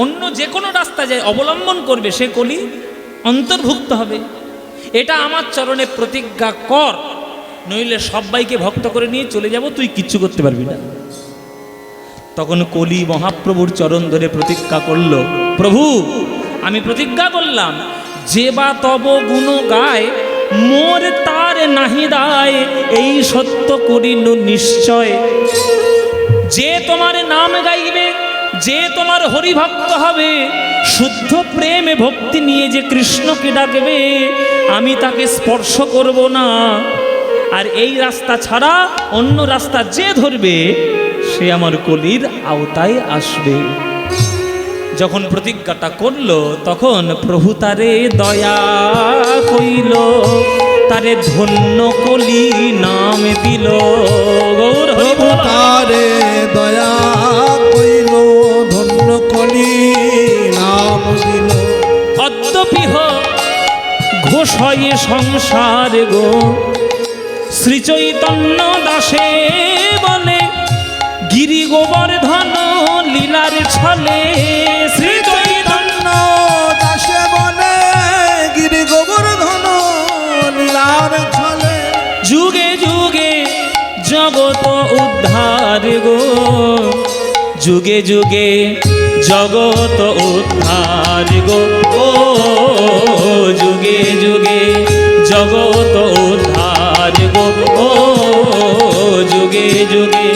অন্য যে কোনো রাস্তা যায় অবলম্বন করবে, সে কলি অন্তর্ভুক্ত হবে। এটা আমার চরণে প্রতিজ্ঞা কর, নইলে সবাইকে ভক্ত করে নিয়ে চলে যাব, তুই কিচ্ছু করতে পারবি না। তখন কলি মহাপ্রভুর চরণ ধরে প্রতিজ্ঞা করল, প্রভু আমি প্রতিজ্ঞা করলাম, যে বা তব গুণ গায়, মোর তার নাহি দায়, এই সত্য করিল নিশ্চয়। যে তোমার নাম গাইবে, যে তোমার হরিভক্ত হবে, শুদ্ধ প্রেমে ভক্তি নিয়ে যে কৃষ্ণকে ডাকবে, আমি তাকে স্পর্শ করব না। আর এই রাস্তা ছাড়া অন্য রাস্তা যে ধরবে, সে আমার কলির আওতায় আসবে। যখন প্রতিজ্ঞাটা করল, তখন প্রভু তারে দয়া কইল, তারে ধন্য কলি নাম দিল। গৌর হরি বল। তারে দয়া কইল, ধন্য কলি নাম দিল। অদ্যপিহ ঘোষয়ে সংসার গো, শ্রী চৈতন্য দাসে বলে, গিরি গোবর্ধন লীলার ছলে। শ্রী চৈতন্য দাসে বলে, গিরি গোবর্ধন লীলার ছলে। যুগে যুগে জগত উদ্ধার গো, যুগে যুগে জগত উদ্ধার গো, ও যুগে যুগে জগত গো ও যুগে যুগে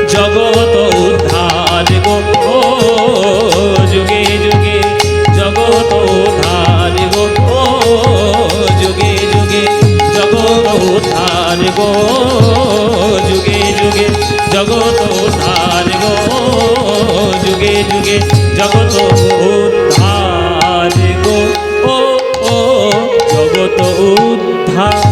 জগত উদ্ধার গো ও যুগে যুগে জগত উদ্ধার গো ও যুগে যুগে জগত উদ্ধার গো যুগে যুগে জগত উদ্ধার গো যুগে যুগে জগত উদ্ধার গো ও জগত উদ্ধার